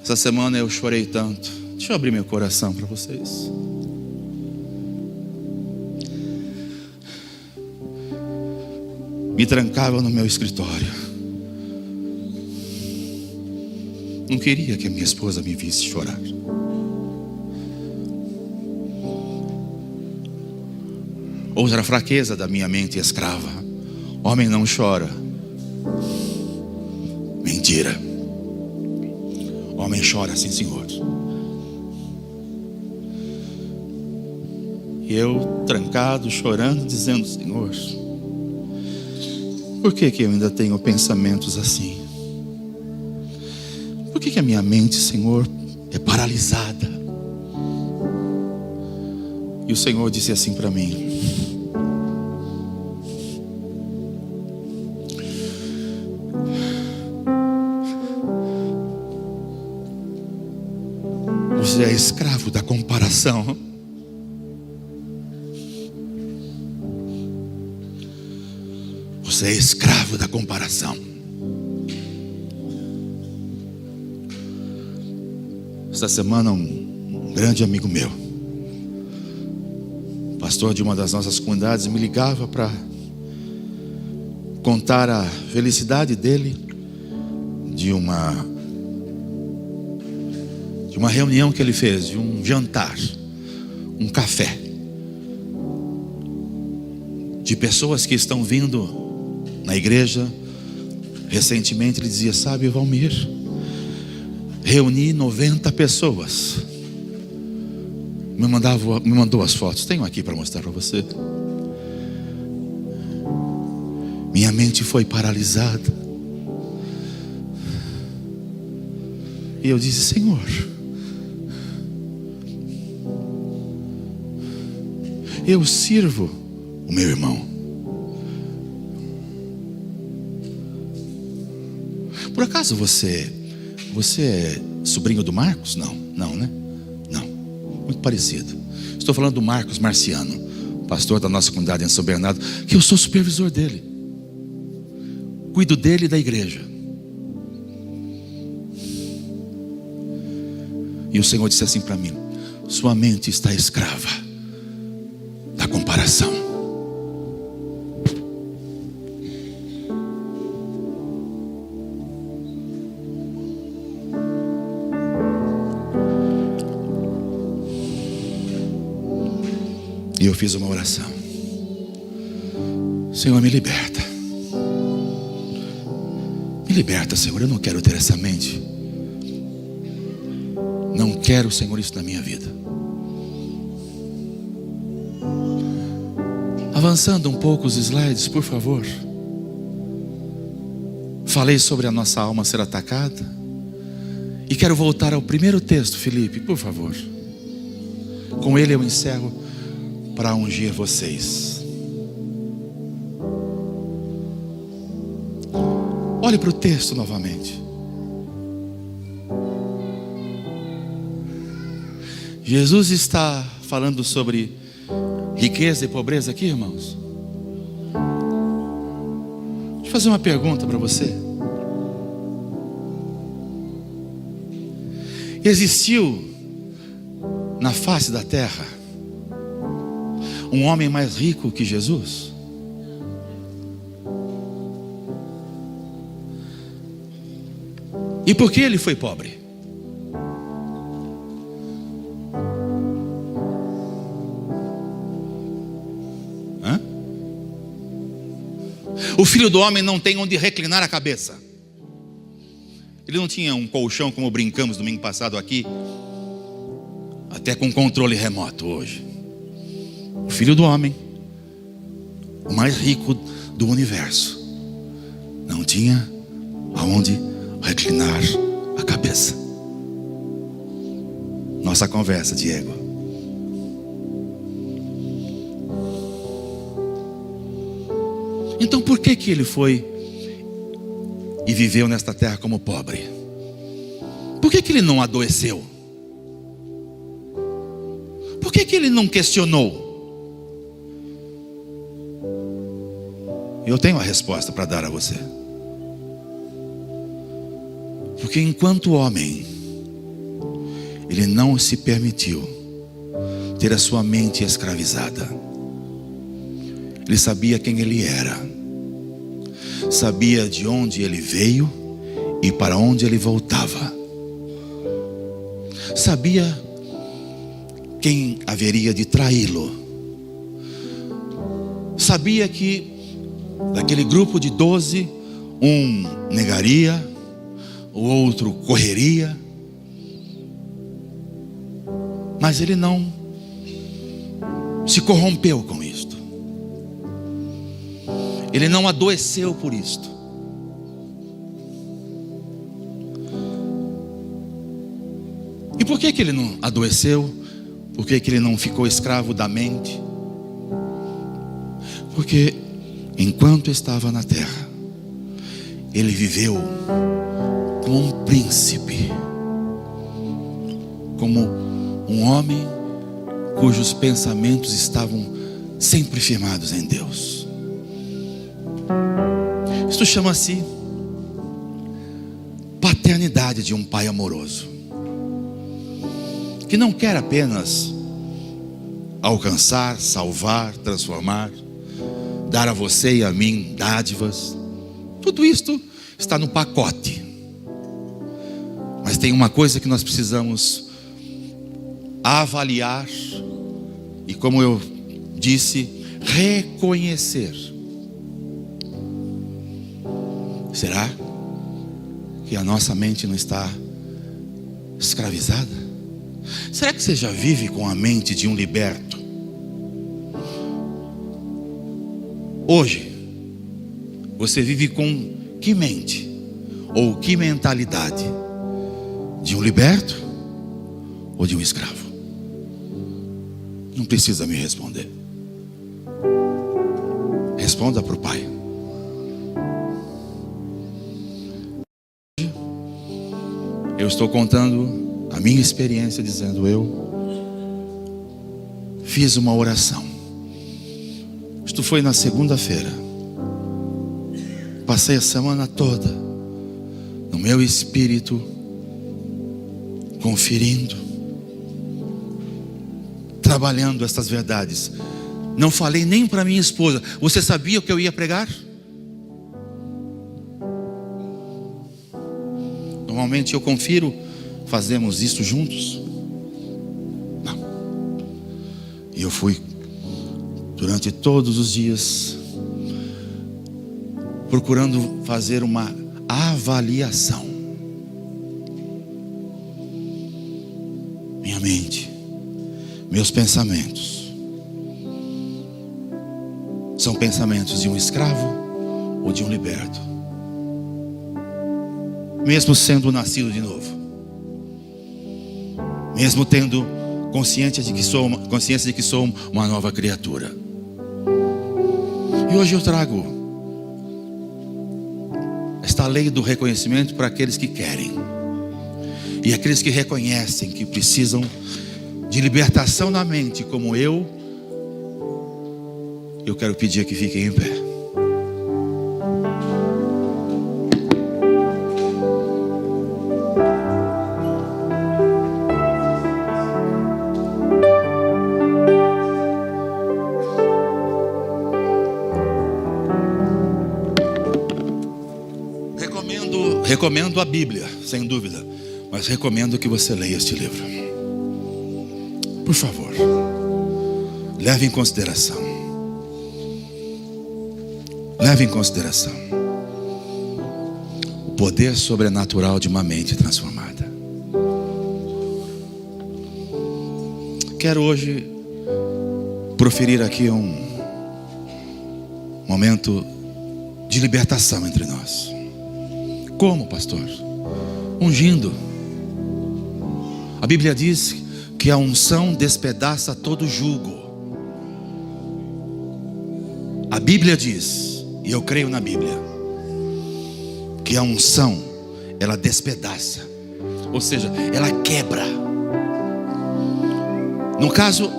Essa semana eu chorei tanto. Deixa eu abrir meu coração para vocês. Me trancava no meu escritório. Não queria que a minha esposa me visse chorar. Outra fraqueza da minha mente escrava: homem não chora. Mentira. Homem chora, sim, Senhor. E eu trancado, chorando, dizendo: Senhor, por que eu ainda tenho pensamentos assim? Por que a minha mente, Senhor, é paralisada? E o Senhor disse assim para mim: você é escravo da comparação. Você é escravo da comparação. Esta semana um grande amigo meu, pastor de uma das nossas comunidades, me ligava para contar a felicidade dele de uma reunião que ele fez, de um jantar, um café, de pessoas que estão vindo na igreja. Recentemente ele dizia: sabe, Valmir, reuni 90 pessoas. Me mandou as fotos, tenho aqui para mostrar para você. Minha mente foi paralisada. E eu disse: Senhor, eu sirvo o meu irmão. Por acaso você é sobrinho do Marcos? Não, né? Não, muito parecido. Estou falando do Marcos Marciano, pastor da nossa comunidade em São Bernardo, que eu sou supervisor dele. Cuido dele e da igreja. E o Senhor disse assim para mim: sua mente está escrava da comparação. E eu fiz uma oração: Senhor, me liberta. Me liberta, Senhor. Eu não quero ter essa mente. Não quero, Senhor, isso na minha vida. Avançando um pouco os slides, por favor. Falei sobre a nossa alma ser atacada. E quero voltar ao primeiro texto, Felipe, por favor. Com ele eu encerro para ungir vocês. Olhe para o texto novamente. Jesus está falando sobre riqueza e pobreza aqui, irmãos. Deixa eu fazer uma pergunta para você. Existiu na face da terra um homem mais rico que Jesus? E por que ele foi pobre? O filho do homem não tem onde reclinar a cabeça. Ele não tinha um colchão como brincamos domingo passado aqui, até com controle remoto hoje. O filho do homem, o mais rico do universo, não tinha aonde reclinar a cabeça. Nossa conversa, Diego. Então por que ele foi e viveu nesta terra como pobre? Por que ele não adoeceu? Por que ele não questionou? Eu tenho a resposta para dar a você. Porque enquanto homem, ele não se permitiu ter a sua mente escravizada. Ele sabia quem ele era, sabia de onde ele veio e para onde ele voltava, sabia quem haveria de traí-lo, sabia que daquele grupo de 12, um negaria, o outro correria, mas ele não se corrompeu com isto. Ele não adoeceu por isto. E por que ele não adoeceu? Por que ele não ficou escravo da mente? Porque enquanto estava na terra, ele viveu como um príncipe, como um homem cujos pensamentos estavam sempre firmados em Deus. Isto chama-se paternidade de um pai amoroso, que não quer apenas alcançar, salvar, transformar, dar a você e a mim dádivas. Tudo isto está no pacote. Mas tem uma coisa que nós precisamos avaliar e, como eu disse, reconhecer. Será que a nossa mente não está escravizada? Será que você já vive com a mente de um liberto? Hoje, Você vive com que mente ou que mentalidade? De um liberto ou de um escravo? Não precisa me responder. Responda para o Pai. Eu estou contando a minha experiência, dizendo: eu fiz uma oração. Isto foi na segunda-feira. Passei a semana toda no meu espírito conferindo, trabalhando estas verdades. Não falei nem para minha esposa. Você sabia o que eu ia pregar? Normalmente eu confiro. Fazemos isso juntos? Não. E eu fui durante todos os dias procurando fazer uma avaliação. Minha mente, meus pensamentos, são pensamentos de um escravo ou de um liberto? Mesmo sendo nascido de novo, mesmo tendo consciência de que sou uma nova criatura. E hoje eu trago esta lei do reconhecimento para aqueles que querem, e aqueles que reconhecem que precisam de libertação na mente, como eu quero pedir que fiquem em pé. Recomendo a Bíblia, sem dúvida, mas recomendo que você leia este livro. Por favor, leve em consideração. Leve em consideração o poder sobrenatural de uma mente transformada. Quero hoje proferir aqui um momento de libertação entre nós. Como, pastor? Ungindo. A Bíblia diz que a unção despedaça todo jugo. A Bíblia diz, e eu creio na Bíblia, que a unção, ela despedaça, ou seja, ela quebra. No caso,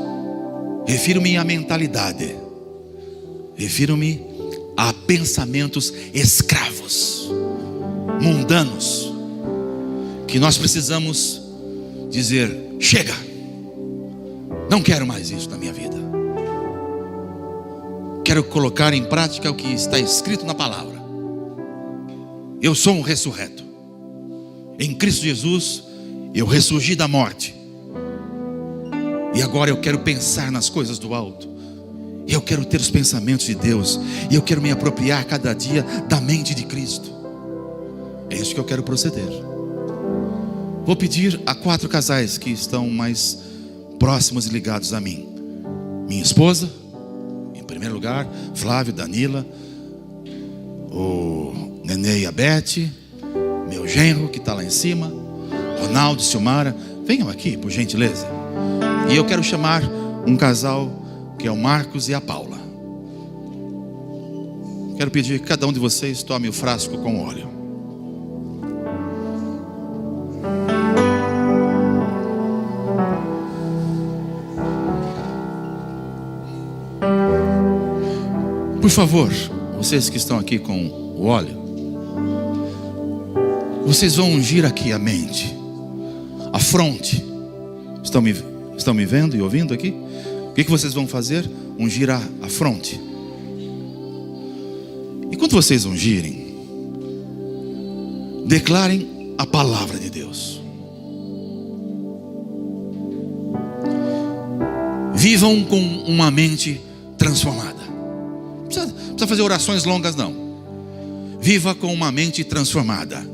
refiro-me à mentalidade, refiro-me a pensamentos escravos, mundanos, que nós precisamos dizer: chega, não quero mais isso na minha vida. Quero colocar em prática o que está escrito na palavra. Eu sou um ressurreto. Em Cristo Jesus eu ressurgi da morte, e agora eu quero pensar nas coisas do alto. Eu quero ter os pensamentos de Deus, e eu quero me apropriar cada dia da mente de Cristo. É isso que eu quero proceder. Vou pedir a 4 casais que estão mais próximos e ligados a mim. Minha esposa, em primeiro lugar, Flávio, Danila, o Nenê e a Beth, meu genro que está lá em cima, Ronaldo e Silmara. Venham aqui, por gentileza. E eu quero chamar um casal que é o Marcos e a Paula. Quero pedir que cada um de vocês tome o frasco com óleo. Por favor, vocês que estão aqui com o óleo, vocês vão ungir aqui a mente, a fronte. Estão me vendo e ouvindo aqui? O que vocês vão fazer? Ungir a fronte. E quando vocês ungirem, declarem a palavra de Deus. Vivam com uma mente transformada. Não precisa fazer orações longas, não. Viva com uma mente transformada.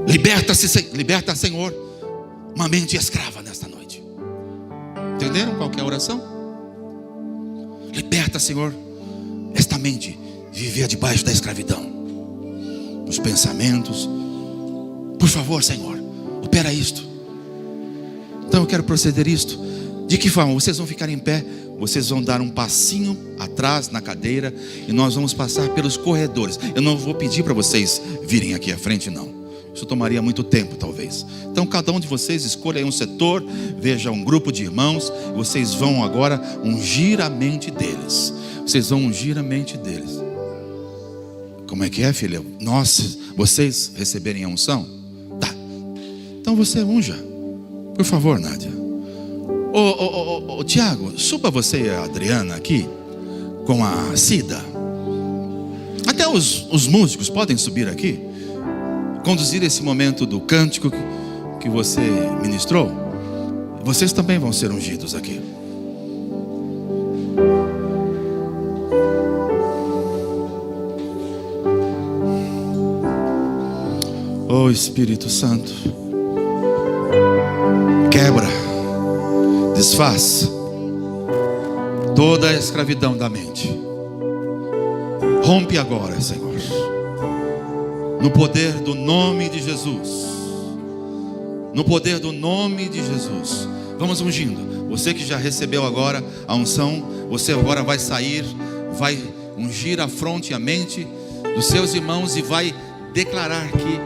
Liberta, Senhor, uma mente escrava nesta noite. Entenderam qual que é a oração? Liberta, Senhor, esta mente vivia debaixo da escravidão, nos pensamentos. Por favor, Senhor, opera isto. Então eu quero proceder isto. De que forma? Vocês vão ficar em pé, vocês vão dar um passinho atrás na cadeira e nós vamos passar pelos corredores. Eu não vou pedir para vocês virem aqui à frente, não. Isso tomaria muito tempo, talvez. Então cada um de vocês escolha aí um setor, veja um grupo de irmãos. Vocês vão agora ungir a mente deles. Vocês vão ungir a mente deles. Como é que é, filha? Vocês receberem a unção? Tá. Então você unja. Por favor, Nádia. Tiago, suba você e a Adriana aqui com a Cida. Até os músicos podem subir aqui, conduzir esse momento do cântico que você ministrou. Vocês também vão ser ungidos aqui. Oh Espírito Santo, quebra, desfaz toda a escravidão da mente. Rompe agora, Senhor, no poder do nome de Jesus. No poder do nome de Jesus. Vamos ungindo. Você que já recebeu agora a unção, você agora vai sair, vai ungir a fronte e a mente dos seus irmãos e vai declarar que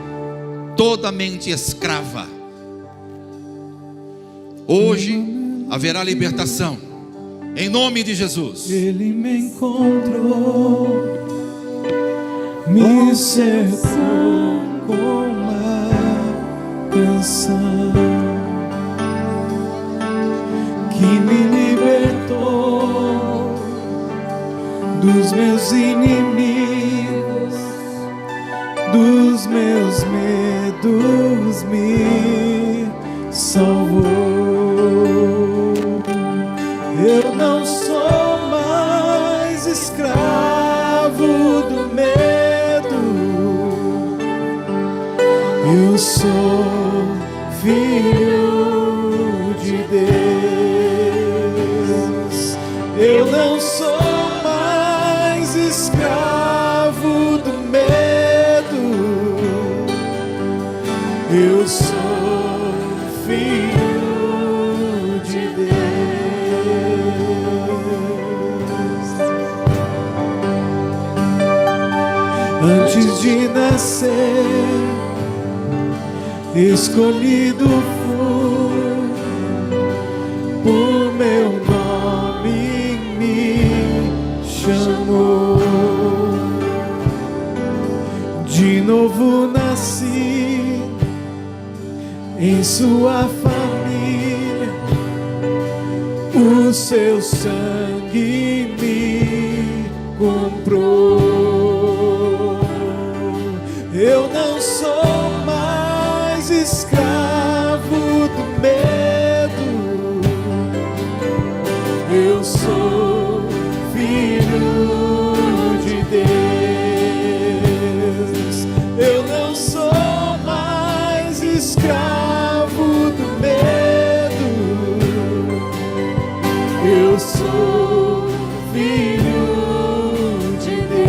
toda mente escrava, hoje haverá libertação, em nome de Jesus. Ele me encontrou, me cercou com uma canção que me libertou dos meus inimigos, dos meus medos, me salvou. Eu não sou mais escravo do medo, eu sou filho de Deus. Eu não sou mais escravo do medo, eu sou filho de Deus. Antes de nascer, escolhido fui, por meu nome me chamou. De novo nasci em sua família, o seu sangue me comprou. Eu não sou mais escravo do medo, eu sou filho de Deus. Eu não sou mais escravo do medo, eu sou filho de Deus.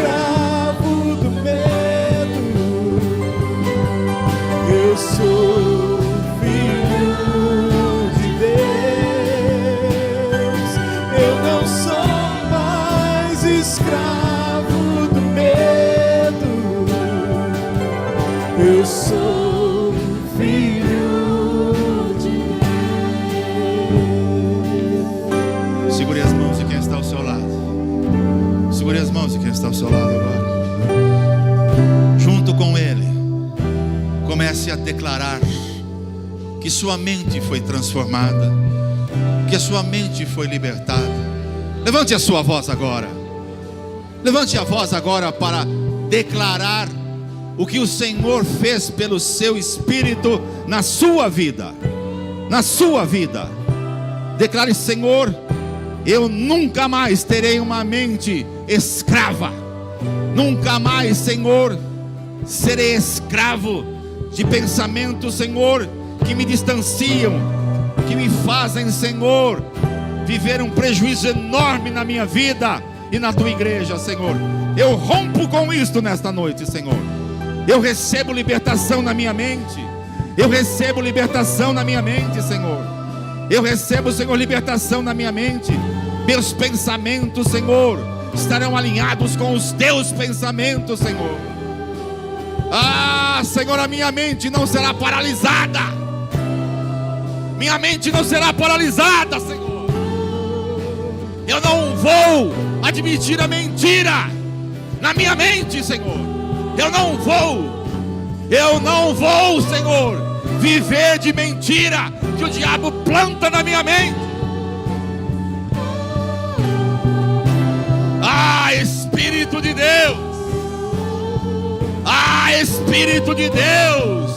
escravo do medo. Eu sou filho de Deus. Eu não sou mais escravo do medo. Eu sou filho de Deus. Segure as mãos de quem está ao seu lado. Segure as mãos de quem está ao seu lado agora. Junto com ele, comece a declarar que sua mente foi transformada, que a sua mente foi libertada. Levante a sua voz agora. Levante a voz agora para declarar o que o Senhor fez pelo seu Espírito na sua vida. Na sua vida. Declare: Senhor, eu nunca mais terei uma mente escrava. Nunca mais, Senhor, serei escravo de pensamentos, Senhor, que me distanciam, que me fazem, Senhor, viver um prejuízo enorme na minha vida e na tua igreja, Senhor. Eu rompo com isto nesta noite, Senhor. Eu recebo libertação na minha mente. Eu recebo libertação na minha mente, Senhor. Eu recebo, Senhor, libertação na minha mente. Meus pensamentos, Senhor, estarão alinhados com os teus pensamentos, Senhor. Ah, Senhor, a minha mente não será paralisada. Minha mente não será paralisada, Senhor. Eu não vou admitir a mentira na minha mente, Senhor. Eu não vou, Senhor, viver de mentira que o diabo planta na minha mente. Ah, Espírito de Deus. Ah, Espírito de Deus.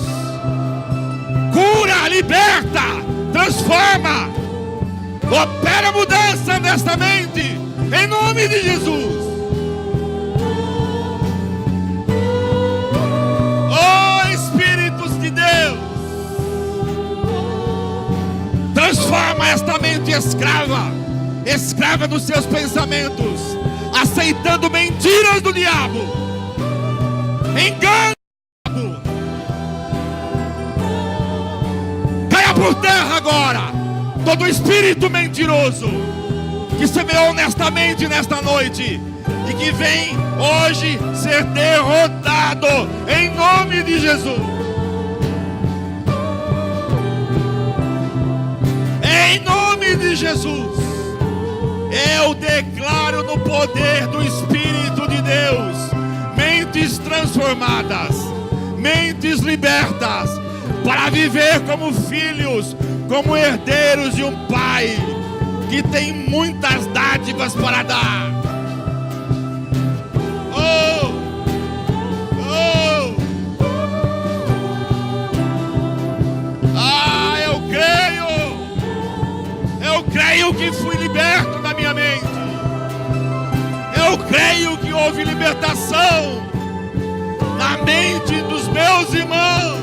Cura, liberta, transforma. Opera mudança nesta mente, em nome de Jesus. Oh, Espíritos de Deus, transforma esta mente escrava, escrava dos seus pensamentos, aceitando mentiras do diabo, engano do diabo. Caia por terra agora todo espírito mentiroso que semeou honestamente nesta noite e que vem hoje ser derrotado em nome de Jesus. Em nome de Jesus, eu declaro no poder do Espírito de Deus mentes transformadas, mentes libertas para viver como filhos, como herdeiros de um Pai que tem muitas dádivas para dar. Oh, oh. Ah, eu creio que fui liberto da minha mente. Eu creio que houve libertação na mente dos meus irmãos.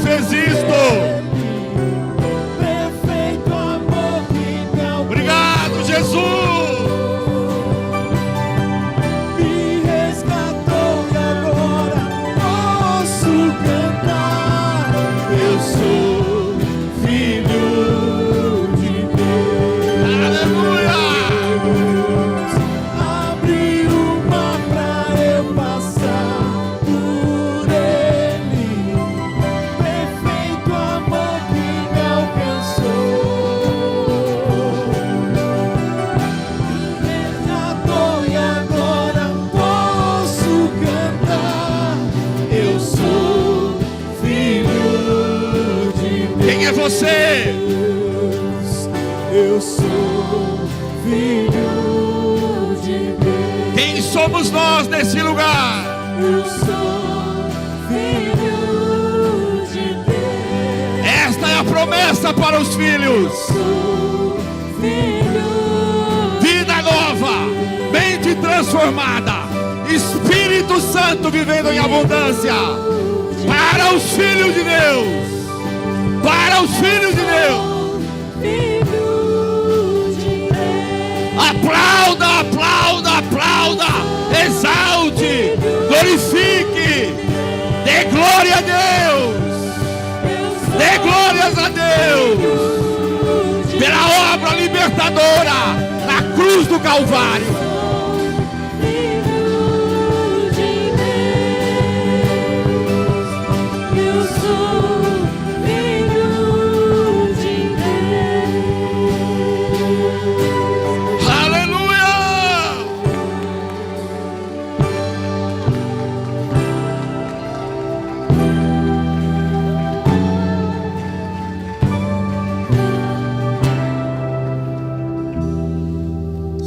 Fez isto. Perfeito amor que me alcançou. Obrigado, Jesus. Me resgatou e agora posso cantar. Eu sou filho de Deus. Aleluia. Abriu o mar pra eu passar por ele. Quem é você? Eu sou filho de Deus. Quem somos nós nesse lugar? Eu sou filho de Deus. Esta é a promessa para os filhos. Eu sou filho. Vida nova, mente transformada, Espírito Santo vivendo em abundância. os filhos de Deus. Para os filhos de Deus. Aplauda, aplauda, aplauda. Exalte, glorifique. Dê glória a Deus. Dê glórias a Deus pela obra libertadora na cruz do Calvário.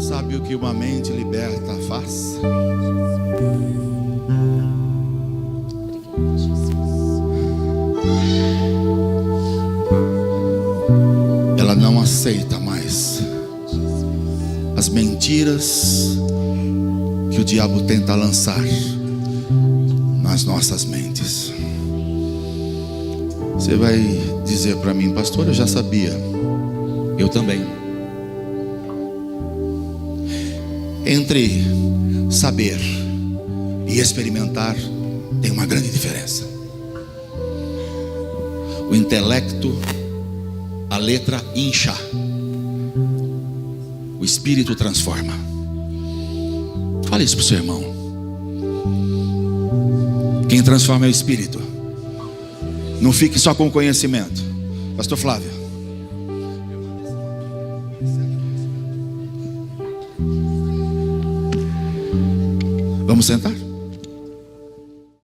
Sabe o que uma mente liberta faz? Ela não aceita mais as mentiras que o diabo tenta lançar nas nossas mentes. Você vai dizer para mim, pastor, eu já sabia. Eu também. Entre saber e experimentar tem uma grande diferença. O intelecto, a letra incha, o espírito transforma. Fale isso para o seu irmão. Quem transforma é o espírito. Não fique só com o conhecimento. Pastor Flávio. Vamos sentar?